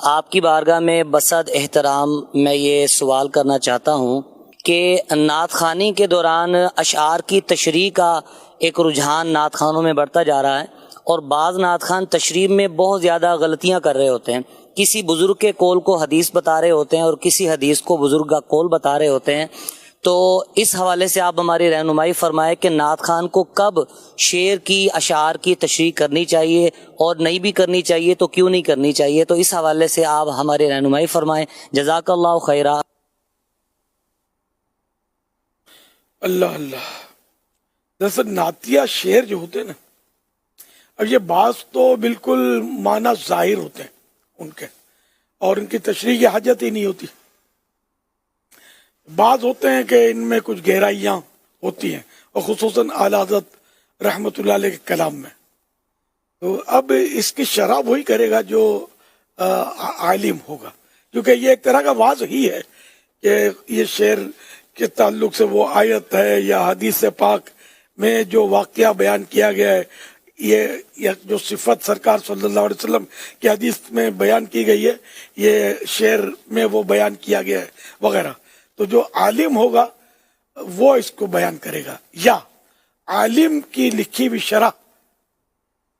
آپ کی بارگاہ میں بصد احترام میں یہ سوال کرنا چاہتا ہوں کہ نعت خوانی کے دوران اشعار کی تشریح کا ایک رجحان نعت خوانوں میں بڑھتا جا رہا ہے، اور بعض نعت خوان تشریح میں بہت زیادہ غلطیاں کر رہے ہوتے ہیں، کسی بزرگ کے قول کو حدیث بتا رہے ہوتے ہیں اور کسی حدیث کو بزرگ کا قول بتا رہے ہوتے ہیں۔ تو اس حوالے سے آپ ہماری رہنمائی فرمائے کہ نعت خوان کو کب شعر کی اشعار کی تشریح کرنی چاہیے اور نہیں بھی کرنی چاہیے تو کیوں نہیں کرنی چاہیے، تو اس حوالے سے آپ ہماری رہنمائی فرمائیں۔ جزاک اللہ خیرہ۔ اللہ اللہ۔ دراصل نعتیہ شعر جو ہوتے ہیں نا، اب یہ بعض تو بالکل معنی ظاہر ہوتے ہیں ان کے، اور ان کی تشریح کی حاجت ہی نہیں ہوتی۔ بعض ہوتے ہیں کہ ان میں کچھ گہرائیاں ہوتی ہیں، اور خصوصاً اعلیٰ حضرت رحمۃ اللہ علیہ کے کلام میں۔ تو اب اس کی شرح وہی کرے گا جو عالم ہوگا، کیونکہ یہ ایک طرح کا واضح ہی ہے کہ یہ شعر کے تعلق سے وہ آیت ہے یا حدیث پاک میں جو واقعہ بیان کیا گیا ہے، یہ جو صفت سرکار صلی اللہ علیہ وسلم کی حدیث میں بیان کی گئی ہے، یہ شعر میں وہ بیان کیا گیا ہے وغیرہ۔ تو جو عالم ہوگا وہ اس کو بیان کرے گا، یا عالم کی لکھی ہوئی شرح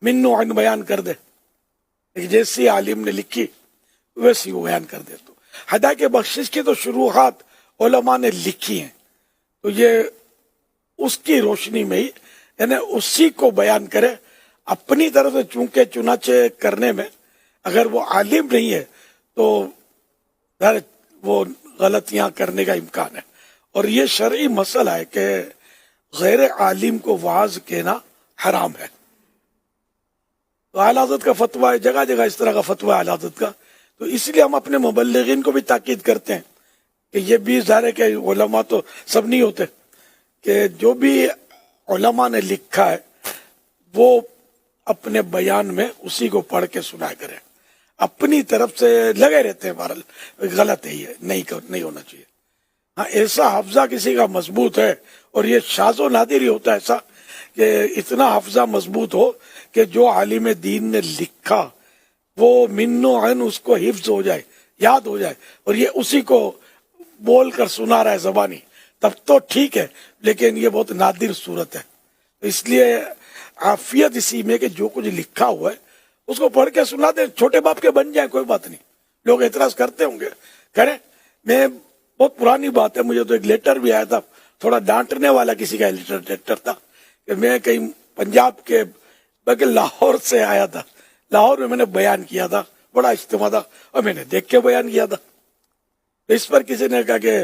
من نوع بیان کر دے، جیسی عالم نے لکھی ویسی وہ بیان کر دے۔ تو ہدایت بخشش کی تو شروحات علماء نے لکھی ہیں، تو یہ اس کی روشنی میں ہی، یعنی اسی کو بیان کرے اپنی طرف سے، چونکہ چنانچہ کرنے میں اگر وہ عالم نہیں ہے تو وہ غلطیاں کرنے کا امکان ہے۔ اور یہ شرعی مسئلہ ہے کہ غیر عالم کو واعظ کہنا حرام ہے۔ تو اعلیٰ حضرت کا فتویٰ ہے، جگہ جگہ اس طرح کا فتویٰ ہے اعلیٰ حضرت کا، تو اس لیے ہم اپنے مبلغین کو بھی تاکید کرتے ہیں کہ یہ بھی ظاہر ہے کہ علماء تو سب نہیں ہوتے، کہ جو بھی علماء نے لکھا ہے وہ اپنے بیان میں اسی کو پڑھ کے سنا کریں۔ اپنی طرف سے لگے رہتے ہیں، بہرحال غلط ہے، یہ نہیں ہونا چاہیے۔ ہاں، ایسا حافظہ کسی کا مضبوط ہے، اور یہ شاذ و نادر ہی ہوتا ہے ایسا کہ اتنا حافظہ مضبوط ہو کہ جو عالم دین نے لکھا وہ من و عین اس کو حفظ ہو جائے، یاد ہو جائے، اور یہ اسی کو بول کر سنا رہا ہے زبانی، تب تو ٹھیک ہے، لیکن یہ بہت نادر صورت ہے۔ اس لیے عافیت اسی میں کہ جو کچھ لکھا ہوا ہے اس کو پڑھ کے سنا دیں، چھوٹے باپ کے بن جائیں، کوئی بات نہیں۔ لوگ اعتراض کرتے ہوں گے، کریں۔ میں بہت پرانی بات ہے، مجھے تو ایک لیٹر بھی آیا تھا، تھوڑا ڈانٹنے والا کسی کا لیٹر تھا، کہ میں کہیں پنجاب کے بلکہ لاہور سے آیا تھا، لاہور میں نے بیان کیا تھا، بڑا اجتماع تھا، اور میں نے دیکھ کے بیان کیا تھا۔ اس پر کسی نے کہا کہ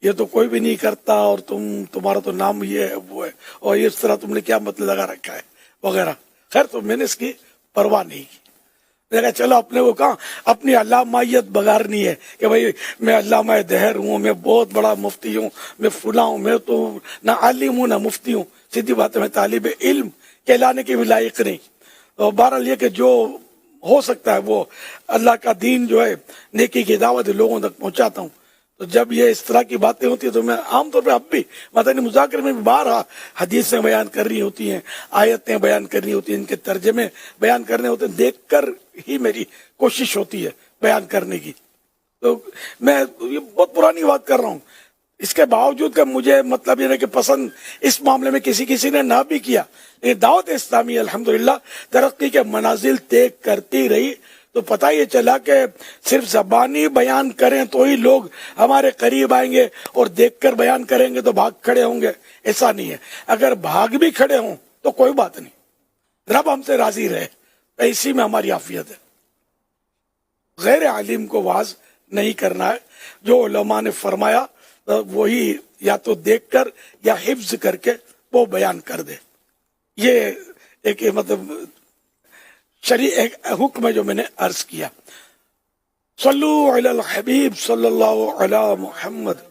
یہ تو کوئی بھی نہیں کرتا، اور تمہارا تو نام یہ ہے وہ ہے، اور اس طرح تم نے کیا مطلب لگا رکھا ہے وغیرہ۔ خیر، تو میں نے اس کی پرواہ نہیں کی، میں نے کہا چلو اپنے کو کہاں اپنی علامائیت بگارنی ہے کہ بھائی میں علامہ دہر ہوں، میں بہت بڑا مفتی ہوں، میں فلاں ہوں، میں تو نہ عالم ہوں نہ مفتی ہوں، سیدھی بات ہے، میں طالب علم کہلانے کے بھی لائق نہیں۔ اور بہرحال یہ کہ جو ہو سکتا ہے وہ اللہ کا دین جو ہے، نیکی کی دعوت لوگوں تک پہنچاتا ہوں۔ تو جب یہ اس طرح کی باتیں ہوتی ہیں تو میں عام طور پہ اب بھی مدنی مذاکرے میں بھی بارہا حدیثیں بیان کرنی ہوتی ہیں، آیتیں بیان کرنی ہوتی ہیں، ان کے ترجمے بیان کرنے ہوتے ہیں، دیکھ کر ہی میری کوشش ہوتی ہے بیان کرنے کی۔ تو میں یہ بہت پرانی بات کر رہا ہوں، اس کے باوجود کہ مجھے مطلب یہ ہے کہ پسند اس معاملے میں کسی نے نہ بھی کیا، لیکن دعوت اسلامی الحمدللہ ترقی کے منازل طے کرتی رہی۔ تو پتہ یہ چلا کہ صرف زبانی بیان کریں تو ہی لوگ ہمارے قریب آئیں گے، اور دیکھ کر بیان کریں گے تو بھاگ کھڑے ہوں گے، ایسا نہیں ہے۔ اگر بھاگ بھی کھڑے ہوں تو کوئی بات نہیں، رب ہم سے راضی رہے، اسی میں ہماری عافیت ہے۔ غیر عالم کو واعظ نہیں کرنا ہے، جو علماء نے فرمایا وہی یا تو دیکھ کر یا حفظ کر کے وہ بیان کر دے۔ یہ ایک مطلب شرعی ایک حکم ہے جو میں نے عرض کیا۔ صلو علی الحبیب صلی اللہ علی محمد